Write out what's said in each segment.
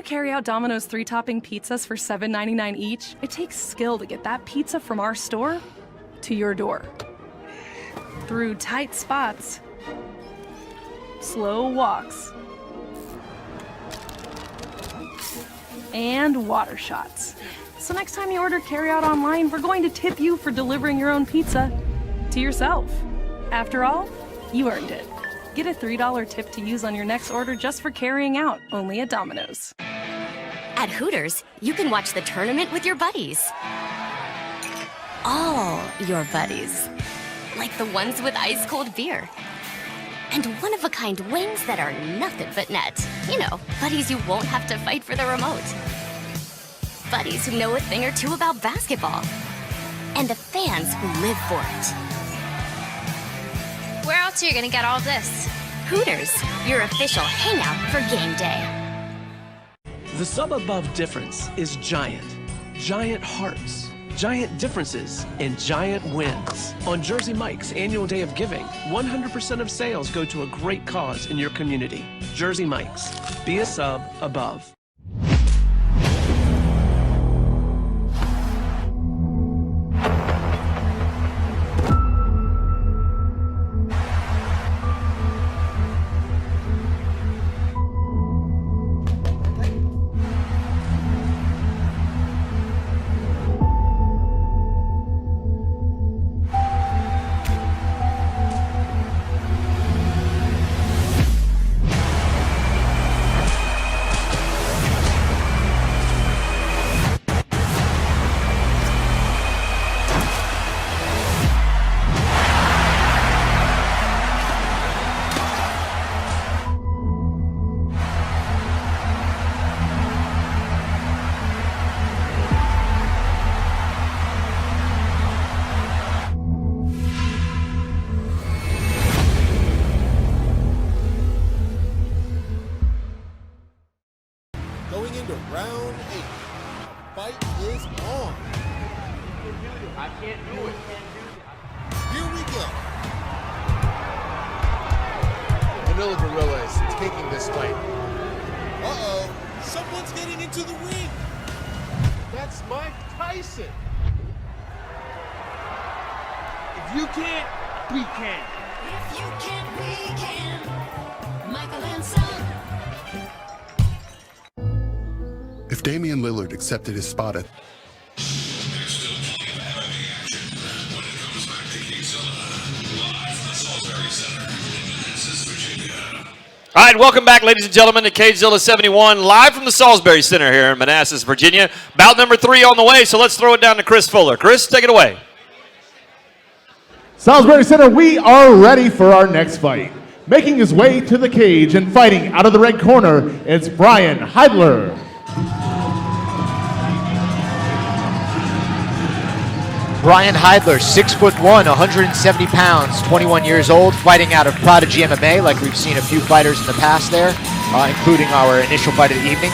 carry out Domino's 3-topping pizzas for $7.99 each, it takes skill to get that pizza from our store to your door. Through tight spots, slow walks, and water shots. So next time you order carryout online, we're going to tip you for delivering your own pizza to yourself. After all, you earned it. Get a $3 tip to use on your next order just for carrying out, only at Domino's. At Hooters, you can watch the tournament with your buddies. All your buddies. Like the ones with ice-cold beer. And one-of-a-kind wings that are nothing but net. You know, buddies you won't have to fight for the remote. Buddies who know a thing or two about basketball. And the fans who live for it. Where else are you gonna get all this? Hooters, your official hangout for game day. The sub above difference is giant. Giant hearts, giant differences, and giant wins. On Jersey Mike's annual day of giving, 100% of sales go to a great cause in your community. Jersey Mike's. Be a sub above. Accepted his spot at. There's still plenty of MMA action when it comes back to CageZilla, live from the Salisbury Center in Manassas, Virginia. All right, welcome back, ladies and gentlemen, to CageZilla 71, live from the Salisbury Center here in Manassas, Virginia. Bout number 3 on the way, so let's throw it down to Chris Fuller. Chris, take it away. Salisbury Center, we are ready for our next fight. Making his way to the cage and fighting out of the red corner, it's Bryan Heidler. Bryan Heidler, 6'1", 170 pounds, 21 years old, fighting out of Prodigy MMA, like we've seen a few fighters in the past there, including our initial fight of the evening.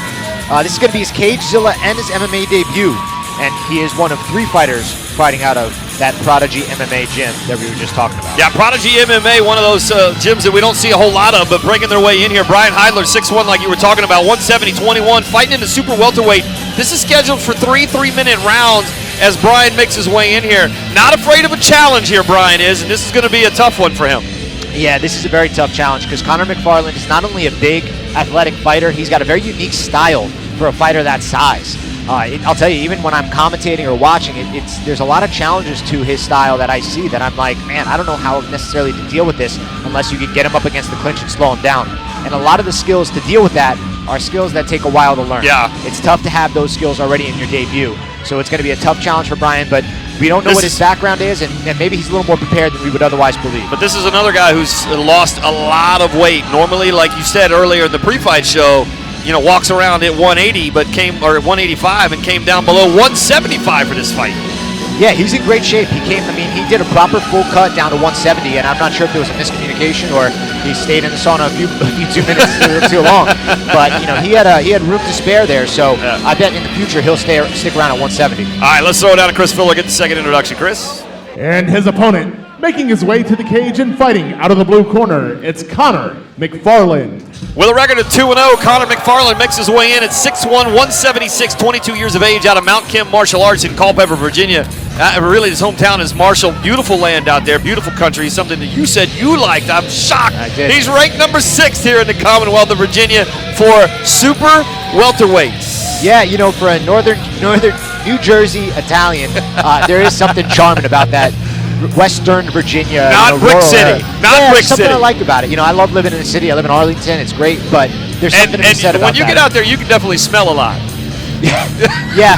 This is going to be his CageZilla and his MMA debut, and he is one of 3 fighters fighting out of that Prodigy MMA gym that we were just talking about. Yeah, Prodigy MMA, one of those gyms that we don't see a whole lot of, but breaking their way in here. Bryan Heidler, 6'1", like you were talking about, 170, 21, fighting in the super welterweight. This is scheduled for 3 3-minute rounds as Bryan makes his way in here. Not afraid of a challenge here, Bryan is, and this is going to be a tough one for him. Yeah, this is a very tough challenge because Conor McFarland is not only a big, athletic fighter, he's got a very unique style for a fighter that size. I'll tell you, even when I'm commentating or watching it, there's a lot of challenges to his style that I see that I'm like, man, I don't know how necessarily to deal with this unless you can get him up against the clinch and slow him down. And a lot of the skills to deal with that are skills that take a while to learn. Yeah. It's tough to have those skills already in your debut. So it's going to be a tough challenge for Bryan, but we don't know what his background is, and maybe he's a little more prepared than we would otherwise believe. But this is another guy who's lost a lot of weight. Normally, like you said earlier in the pre-fight show, you know, walks around at 180, but or 185 and came down below 175 for this fight. Yeah, he's in great shape. He did a proper full cut down to 170, and I'm not sure if there was a miscommunication or he stayed in the sauna a few too long. But you know, he had room to spare there, so yeah. I bet in the future he'll stick around at 170. All right, let's throw it down to Chris Fuller. Get the second introduction, Chris. And his opponent, making his way to the cage and fighting out of the blue corner, it's Conor McFarland. With a record of 2-0, Connor McFarland makes his way in at 6'1", 176, 22 years of age, out of Mount Kim Martial Arts in Culpeper, Virginia. Really, his hometown is Marshall. Beautiful land out there, beautiful country, something that you said you liked. I'm shocked. I did. He's ranked number 6 here in the Commonwealth of Virginia for super welterweights. Yeah, you know, for a northern New Jersey Italian, there is something charming about that. Western Virginia, Not Brick City. Not Brick something City. I like about it. You know, I love living in the city. I live in Arlington. It's great, but there's something to be said about that. When you get out there, you can definitely smell a lot. Yeah.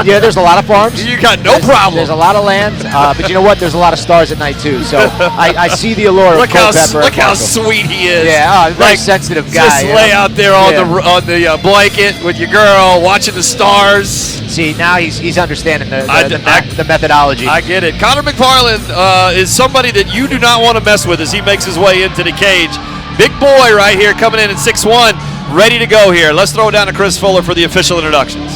There's a lot of farms. You got no problem. There's a lot of land, but you know what? There's a lot of stars at night too. So I see the allure of Culpeper. Look how sweet he is. Yeah, very sensitive guy. Just lay out there on the blanket with your girl, watching the stars. See, now he's understanding the methodology. I get it. Connor McFarland is somebody that you do not want to mess with as he makes his way into the cage. Big boy right here, coming in at 6'1", ready to go here. Let's throw it down to Chris Fuller for the official introductions.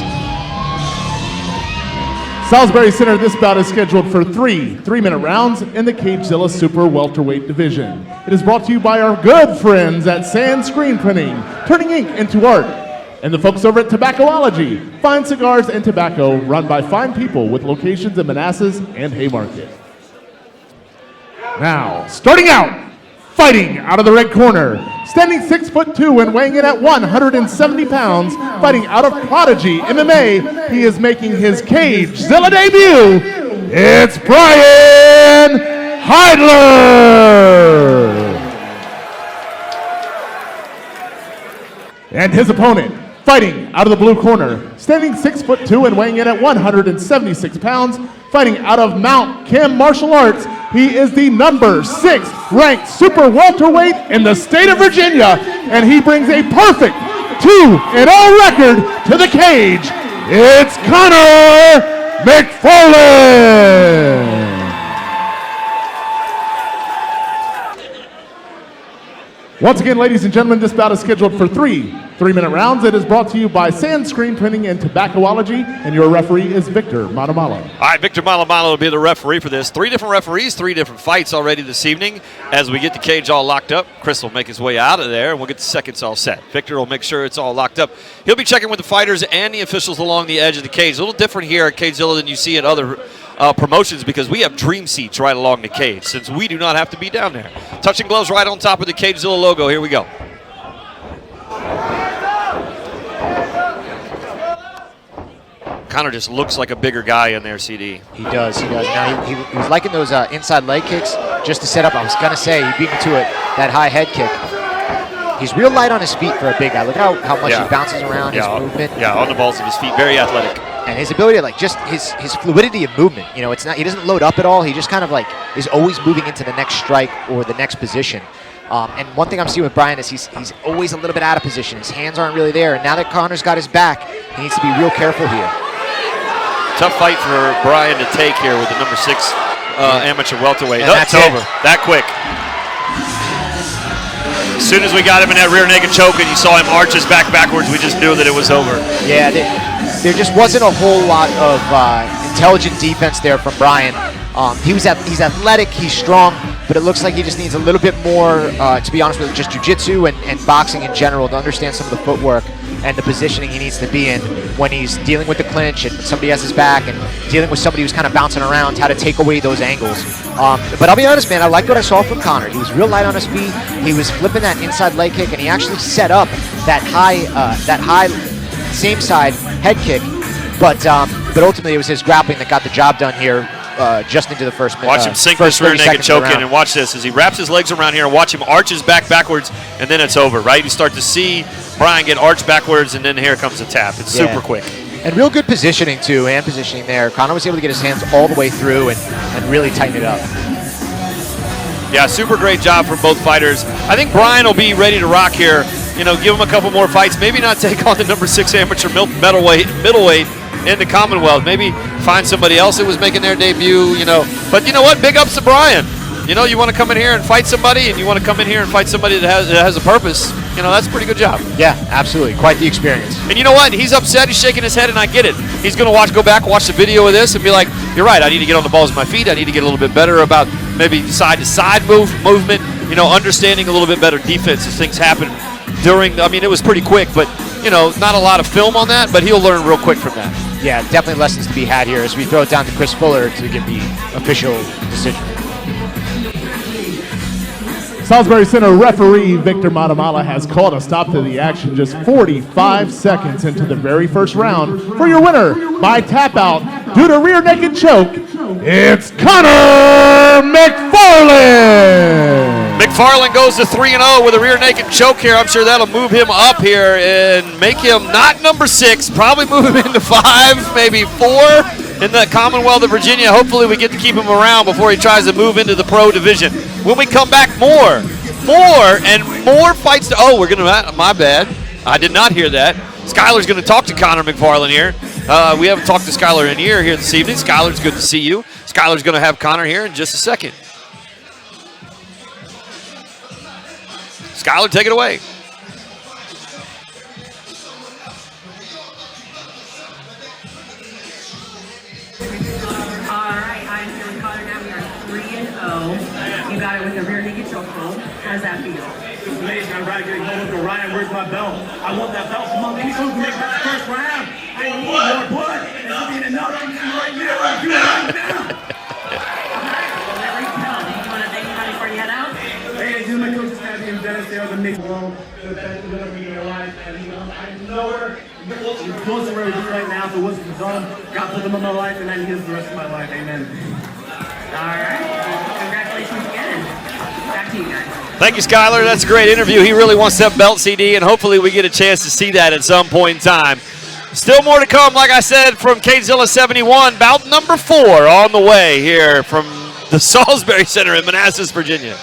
Salisbury Center, this bout is scheduled for 3 3-minute rounds in the CageZilla Super Welterweight division. It is brought to you by our good friends at Sand Screen Printing, turning ink into art. And the folks over at Tobaccoology, fine cigars and tobacco run by fine people with locations in Manassas and Haymarket. Now, starting out, fighting out of the red corner, standing 6'2" and weighing in at 170 pounds, fighting out of Prodigy MMA, he is making his CageZilla debut. It's Bryan Heidler! And his opponent, fighting out of the blue corner, standing 6'2" and weighing in at 176 pounds, fighting out of Mount Kim Martial Arts, he is the number 6 ranked super welterweight in the state of Virginia, and he brings a perfect 2-0 record to the cage. It's Connor McFarland! Once again, ladies and gentlemen, this bout is scheduled for 3 3-minute rounds. It is brought to you by Sand Screen Printing and Tobaccoology, and your referee is Victor Matamala. All right, Victor Matamala will be the referee for this. 3 different referees, 3 different fights already this evening. As we get the cage all locked up, Chris will make his way out of there, and we'll get the seconds all set. Victor will make sure it's all locked up. He'll be checking with the fighters and the officials along the edge of the cage. A little different here at CageZilla than you see at other promotions, because we have dream seats right along the cage, since we do not have to be down there. Touching gloves right on top of the CageZilla logo. Here we go. Connor just looks like a bigger guy in there, CD. He does. Now, he was liking those inside leg kicks just to set up. I was going to say, he beat me to it, that high head kick. He's real light on his feet for a big guy. Look how much he bounces around, his movement. Yeah, on the balls of his feet, very athletic. And his ability to, like, just his fluidity of movement. You know, it's not, he doesn't load up at all. He just kind of, like, is always moving into the next strike or the next position. And one thing I'm seeing with Bryan is he's always a little bit out of position. His hands aren't really there. And now that Connor's got his back, he needs to be real careful here. Tough fight for Bryan to take here with the number 6 amateur welterweight. That's over. That quick. As soon as we got him in that rear naked choke and you saw him arch his back backwards, we just knew that it was over. Yeah, there just wasn't a whole lot of intelligent defense there from Bryan. He's athletic, he's strong, but it looks like he just needs a little bit more, to be honest with you, just jiu-jitsu and boxing in general to understand some of the footwork and the positioning he needs to be in when he's dealing with the clinch and somebody has his back and dealing with somebody who's kind of bouncing around, how to take away those angles. But I'll be honest, man, I like what I saw from Connor. He was real light on his feet. He was flipping that inside leg kick, and he actually set up that high same side head kick. But ultimately, it was his grappling that got the job done here. Just into the first minute. Watch him sink this rear naked choke in, and watch this as he wraps his legs around here and watch him arch his back backwards, and then it's over, right? You start to see Bryan get arched backwards, and then here comes the tap. It's super quick. And real good positioning, too, hand positioning there. Connor was able to get his hands all the way through and really tighten it up. Yeah, super great job from both fighters. I think Bryan will be ready to rock here. You know, give him a couple more fights. Maybe not take on the number 6 amateur middleweight in the Commonwealth. Maybe find somebody else that was making their debut, you know. But you know what? Big ups to Bryan. You know, you want to come in here and fight somebody, and you want to come in here and fight somebody that has a purpose. You know, that's a pretty good job. Yeah, absolutely. Quite the experience. And you know what? He's upset. He's shaking his head, and I get it. He's going to go back, watch the video of this, and be like, you're right. I need to get on the balls of my feet. I need to get a little bit better about maybe side-to-side movement. understanding a little bit better defense as things happen during. I mean, it was pretty quick, but not a lot of film on that. But he'll learn real quick from that. Yeah, definitely lessons to be had here as we throw it down to Chris Fuller to get the official decision. Salisbury Center referee Victor Matamala has called a stop to the action just 45 seconds into the very first round. For your winner by tap out due to rear naked choke, it's Connor McFarland. McFarland goes to 3-0 with a rear naked choke here. I'm sure that'll move him up here and make him not number 6, probably move him into 5, maybe 4 in the Commonwealth of Virginia. Hopefully we get to keep him around before he tries to move into the pro division. When we come back, more fights. We're going to, my bad. I did not hear that. Skylar's going to talk to Connor McFarland here. We haven't talked to Skylar in here this evening. Skylar's good to see you. Skylar's going to have Connor here in just a second. Skylar, take it away. All right, I'm feeling Connor now. We are 3-0. You got it with a rear naked choke hold. How does that feel? It's amazing. I'm ready to get hold of Ryan. Where's my belt? I want that belt from him. He's going to make that first round. I need more blood. It's going to be enough. I'm doing right now. I'm doing it right now. All right, well, let me tell. Do you want to thank anybody before you head out? Hey, you my coaches have you in Dennis. They are the mix. Well, the best is going to be in your life. And I know we're close to where we do right now. If it wasn't done, God put them in my life, and I need it the rest of my life. Amen. All right. Well, congratulations again. Back to you guys. Thank you, Skylar. That's a great interview. He really wants that belt, CD, and hopefully we get a chance to see that at some point in time. Still more to come, like I said, from CageZilla 71. Bout number 4 on the way here from the Salisbury Center in Manassas, Virginia.